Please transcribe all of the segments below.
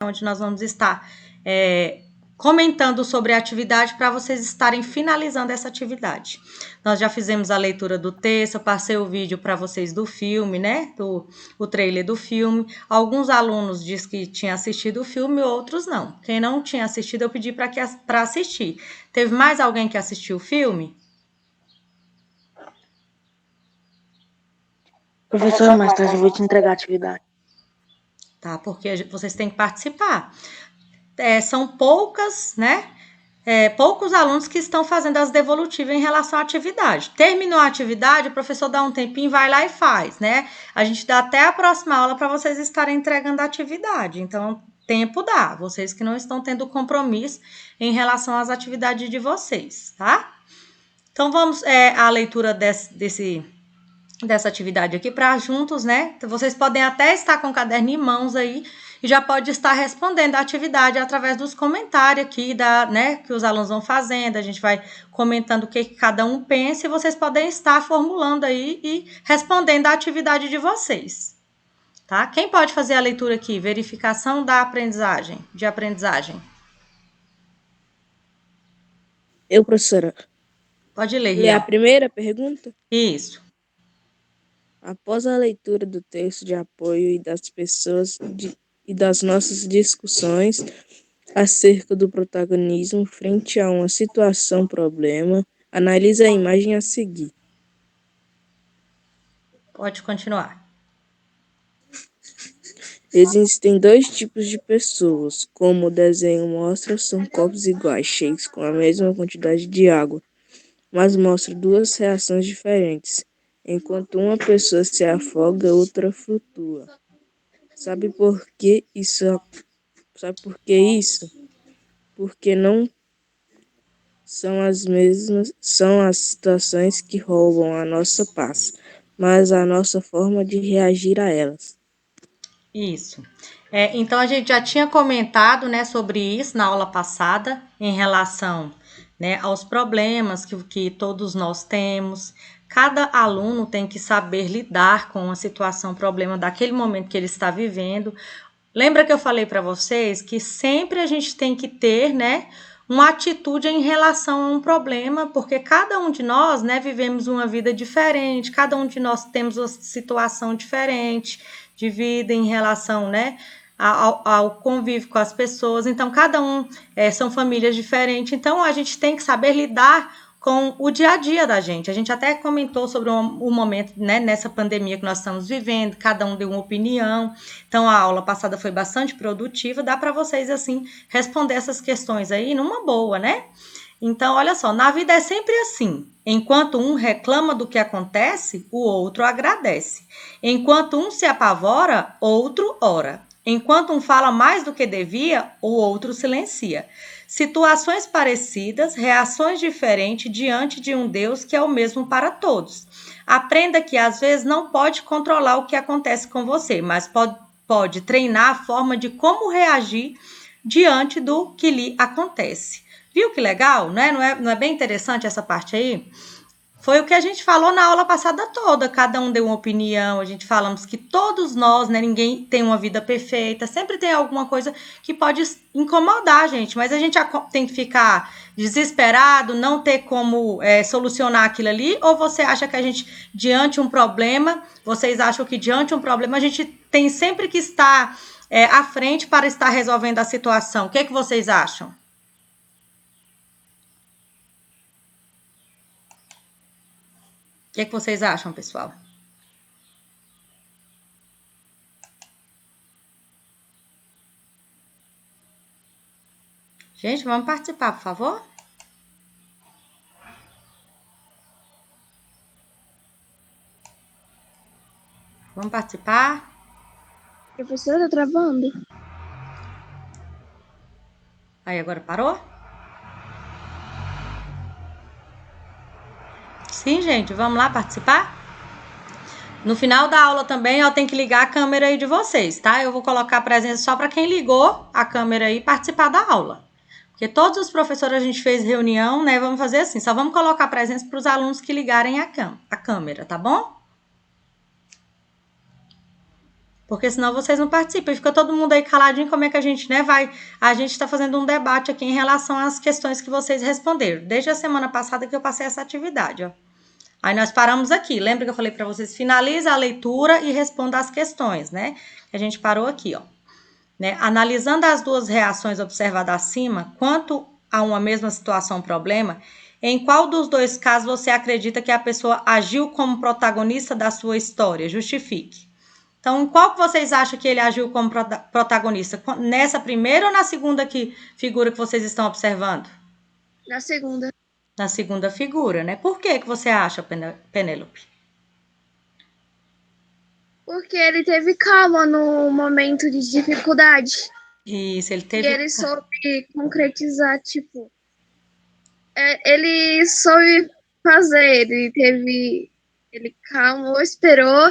onde nós vamos estar comentando sobre a atividade para vocês estarem finalizando essa atividade. Nós já fizemos a leitura do texto, eu passei o vídeo para vocês do filme, né? O trailer do filme. Alguns alunos dizem que tinham assistido o filme, outros não. Quem não tinha assistido, eu pedi para assistir. Teve mais alguém que assistiu o filme? Professora, mais tarde eu vou te entregar a atividade. Tá, porque vocês têm que participar. São poucas, né? Poucos alunos que estão fazendo as devolutivas em relação à atividade. Terminou a atividade, o professor dá um tempinho, vai lá e faz, né? A gente dá até a próxima aula para vocês estarem entregando a atividade. Então, tempo dá. Vocês que não estão tendo compromisso em relação às atividades de vocês, tá? Então, vamos à leitura dessa atividade aqui para juntos, né? Então, vocês podem até estar com o caderno em mãos aí e já pode estar respondendo a atividade através dos comentários aqui né, que os alunos vão fazendo. A gente vai comentando o que cada um pensa e vocês podem estar formulando aí e respondendo a atividade de vocês. Tá? Quem pode fazer a leitura aqui? Verificação da aprendizagem, de aprendizagem. Eu, professora. Pode ler, Ler a Rian. primeira pergunta? Isso. Após a leitura do texto de apoio e das pessoas e das nossas discussões acerca do protagonismo frente a uma situação-problema, analise a imagem a seguir. Pode continuar. Existem dois tipos de pessoas, como o desenho mostra, são copos iguais, cheios com a mesma quantidade de água, mas mostra duas reações diferentes. Enquanto uma pessoa se afoga, outra flutua. Sabe por que isso? Porque não são são as situações que roubam a nossa paz, mas a nossa forma de reagir a elas. Isso. Então, a gente já tinha comentado, né, sobre isso na aula passada, em relação, né, aos problemas que todos nós temos. Cada aluno tem que saber lidar com a situação, problema daquele momento que ele está vivendo. Lembra que eu falei para vocês que sempre a gente tem que ter, né, uma atitude em relação a um problema, porque cada um de nós, né, vivemos uma vida diferente, cada um de nós temos uma situação diferente de vida em relação, né, ao convívio com as pessoas. Então, cada um são famílias diferentes. Então, a gente tem que saber lidar com o dia a dia da gente. A gente até comentou sobre o momento, né, nessa pandemia que nós estamos vivendo, cada um deu uma opinião. Então, a aula passada foi bastante produtiva. Dá para vocês, assim, responder essas questões aí numa boa, né? Então, olha só, na vida é sempre assim. Enquanto um reclama do que acontece, o outro agradece. Enquanto um se apavora, outro ora. Enquanto um fala mais do que devia, o outro silencia. Situações parecidas, reações diferentes diante de um Deus que é o mesmo para todos. Aprenda que às vezes não pode controlar o que acontece com você, mas pode treinar a forma de como reagir diante do que lhe acontece. Viu que legal, né? Não é bem interessante essa parte aí? Foi o que a gente falou na aula passada toda. Cada um deu uma opinião, a gente falamos que todos nós, né? Ninguém tem uma vida perfeita. Sempre tem alguma coisa que pode incomodar a gente, mas a gente tem que ficar desesperado, não ter como solucionar aquilo ali? Ou você acha que a gente, diante de um problema, vocês acham que diante de um problema a gente tem sempre que estar à frente para estar resolvendo a situação? O que vocês acham? O que vocês acham, pessoal? Gente, vamos participar, por favor? Vamos participar? Professora, tá travando? Aí, agora parou? Sim, gente, vamos lá participar? No final da aula também, eu tenho que ligar a câmera aí de vocês, tá? Eu vou colocar a presença só para quem ligou a câmera aí participar da aula. Porque todos os professores a gente fez reunião, né? Vamos fazer assim, só vamos colocar a presença para os alunos que ligarem a câmera, tá bom? Porque senão vocês não participam. E fica todo mundo aí caladinho, como é que a gente, né, vai... A gente está fazendo um debate aqui em relação às questões que vocês responderam. Desde a semana passada que eu passei essa atividade, ó. Aí nós paramos aqui. Lembra que eu falei para vocês? Finaliza a leitura e responda as questões, né? A gente parou aqui, ó. Né? Analisando as duas reações observadas acima, quanto a uma mesma situação ou problema, em qual dos dois casos você acredita que a pessoa agiu como protagonista da sua história? Justifique. Então, em qual que vocês acham que ele agiu como protagonista? Nessa primeira ou na segunda figura que vocês estão observando? Na segunda. Na segunda figura, né? Por que você acha, Penélope? Porque ele teve calma no momento de dificuldade. Isso, ele E teve... ele soube concretizar, tipo... ele soube fazer, ele calmou, esperou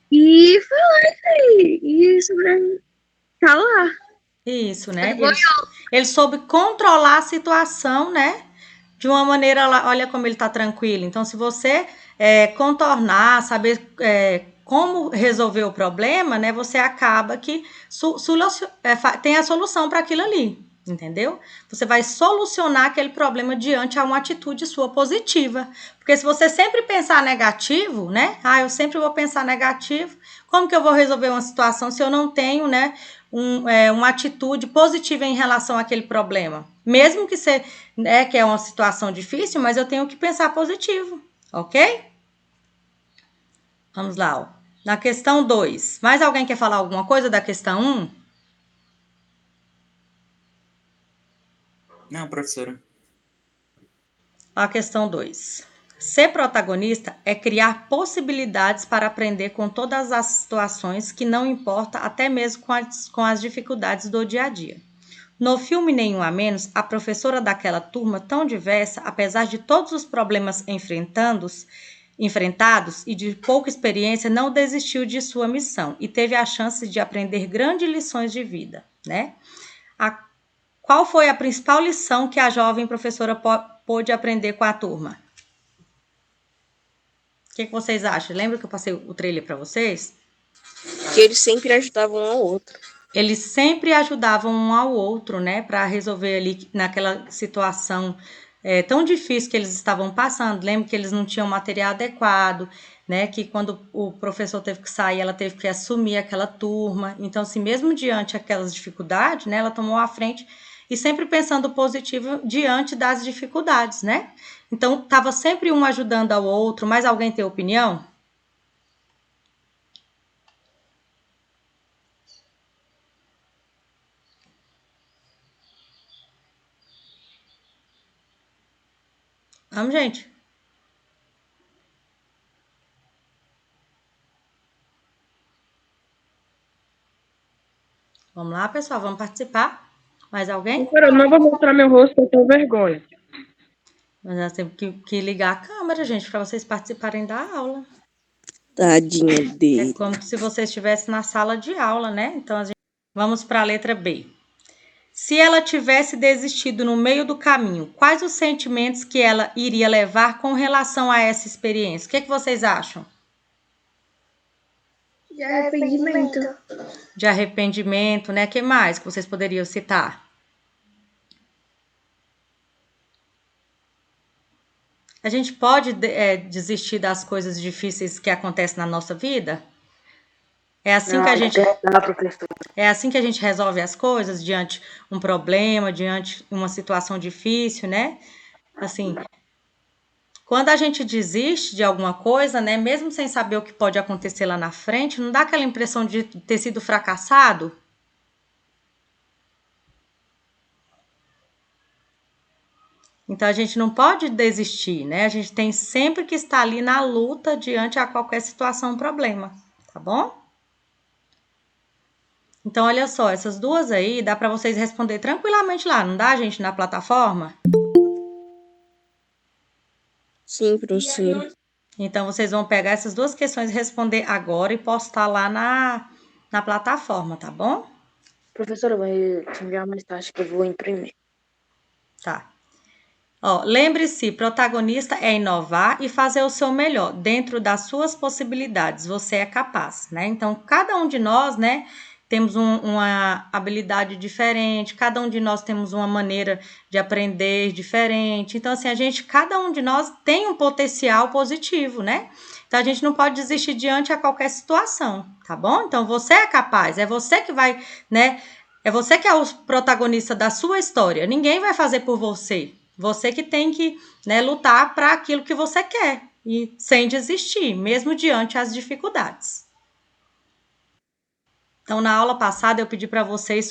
e foi lá e tá lá. Isso, né? Ele soube controlar a situação, né? De uma maneira, olha como ele está tranquilo. Então, se você contornar, saber como resolver o problema, né? Você acaba que tem a solução para aquilo ali, entendeu? Você vai solucionar aquele problema diante a uma atitude sua positiva. Porque se você sempre pensar negativo, né? Eu sempre vou pensar negativo. Como que eu vou resolver uma situação se eu não tenho, né? Uma atitude positiva em relação àquele problema. Mesmo que é uma situação difícil, mas eu tenho que pensar positivo, ok? Vamos lá, ó. Na questão 2. Mais alguém quer falar alguma coisa da questão 1? Não, professora. A questão 2. Ser protagonista é criar possibilidades para aprender com todas as situações que não importa, até mesmo com as dificuldades do dia a dia. No filme Nenhum a Menos, a professora daquela turma tão diversa, apesar de todos os problemas enfrentados e de pouca experiência, não desistiu de sua missão e teve a chance de aprender grandes lições de vida, né? Qual foi a principal lição que a jovem professora pôde aprender com a turma? O que vocês acham? Lembra que eu passei o trailer para vocês? Que eles sempre ajudavam um ao outro. Eles sempre ajudavam um ao outro, né? Para resolver ali naquela situação tão difícil que eles estavam passando. Lembra que eles não tinham material adequado, né? Que quando o professor teve que sair, ela teve que assumir aquela turma. Então, assim, mesmo diante aquelas dificuldades, né? Ela tomou a frente e sempre pensando positivo diante das dificuldades, né? Então, estava sempre um ajudando ao outro. Mais alguém tem opinião? Vamos, gente. Vamos lá, pessoal, vamos participar. Mais alguém? Eu não vou mostrar meu rosto, eu tenho vergonha. Mas nós temos que ligar a câmera, gente, para vocês participarem da aula. Tadinha dele. É como se você estivesse na sala de aula, né? Então, vamos para a letra B. Se ela tivesse desistido no meio do caminho, quais os sentimentos que ela iria levar com relação a essa experiência? O que vocês acham? De arrependimento. De arrependimento, né? O que mais que vocês poderiam citar? A gente pode desistir das coisas difíceis que acontecem na nossa vida? É assim que a gente... É assim que a gente resolve as coisas, diante um problema, diante uma situação difícil, né? Assim, quando a gente desiste de alguma coisa, né? Mesmo sem saber o que pode acontecer lá na frente, não dá aquela impressão de ter sido fracassado? Então, a gente não pode desistir, né? A gente tem sempre que estar ali na luta diante a qualquer situação, problema, tá bom? Então, olha só, essas duas aí, dá para vocês responder tranquilamente lá, não dá, gente, na plataforma? Sim, professora. Então, vocês vão pegar essas duas questões e responder agora e postar lá na plataforma, tá bom? Professora, vai te enviar mais tarde que eu vou imprimir. Tá. Ó, lembre-se, protagonista é inovar e fazer o seu melhor dentro das suas possibilidades. Você é capaz, né? Então, cada um de nós, né, temos uma habilidade diferente, cada um de nós temos uma maneira de aprender diferente. Então, assim, cada um de nós tem um potencial positivo, né? Então, a gente não pode desistir diante a qualquer situação, tá bom? Então, você é capaz, é você que vai, né? É você que é o protagonista da sua história. Ninguém vai fazer por você. Você que tem que, né, lutar para aquilo que você quer e sem desistir, mesmo diante as dificuldades. Então, na aula passada, eu pedi para vocês,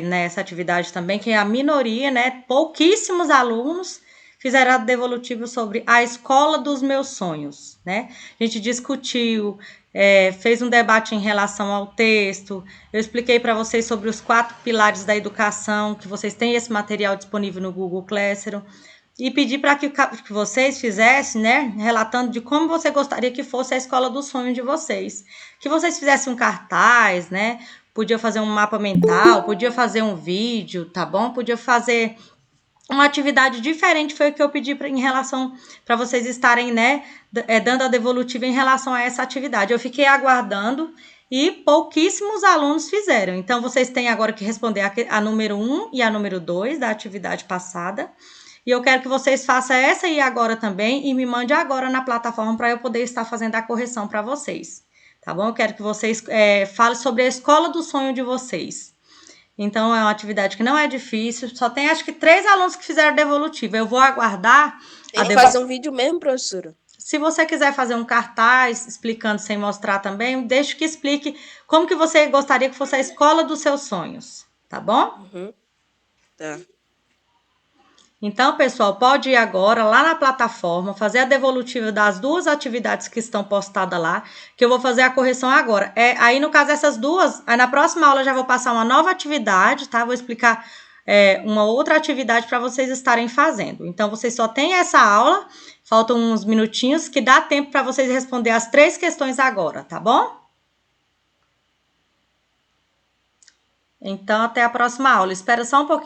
nessa atividade também, que a minoria, né, pouquíssimos alunos fizeram a devolutiva sobre a escola dos meus sonhos, né? A gente discutiu, fez um debate em relação ao texto, eu expliquei para vocês sobre os 4 pilares da educação, que vocês têm esse material disponível no Google Classroom, e pedi para que vocês fizessem, né, relatando de como você gostaria que fosse a escola do sonho de vocês. Que vocês fizessem um cartaz, né, podia fazer um mapa mental, podia fazer um vídeo, tá bom? Podia fazer uma atividade diferente, foi o que eu pedi em relação para vocês estarem, né, dando a devolutiva em relação a essa atividade. Eu fiquei aguardando e pouquíssimos alunos fizeram. Então, vocês têm agora que responder a número 1 e a número 2 da atividade passada. E eu quero que vocês façam essa aí agora também e me mande agora na plataforma para eu poder estar fazendo a correção para vocês. Tá bom? Eu quero que vocês falem sobre a escola do sonho de vocês. Então, é uma atividade que não é difícil. Só tem, acho que 3 alunos que fizeram devolutiva. Eu vou aguardar. Tem que fazer um vídeo mesmo, professora? Se você quiser fazer um cartaz explicando sem mostrar também, deixe que explique como que você gostaria que fosse a escola dos seus sonhos. Tá bom? Uhum. Tá. Então, pessoal, pode ir agora lá na plataforma, fazer a devolutiva das 2 atividades que estão postadas lá, que eu vou fazer a correção agora. Aí, no caso, essas 2, aí na próxima aula eu já vou passar uma nova atividade, tá? Vou explicar uma outra atividade para vocês estarem fazendo. Então, vocês só têm essa aula, faltam uns minutinhos, que dá tempo para vocês responder as 3 questões agora, tá bom? Então, até a próxima aula. Espera só um pouquinho.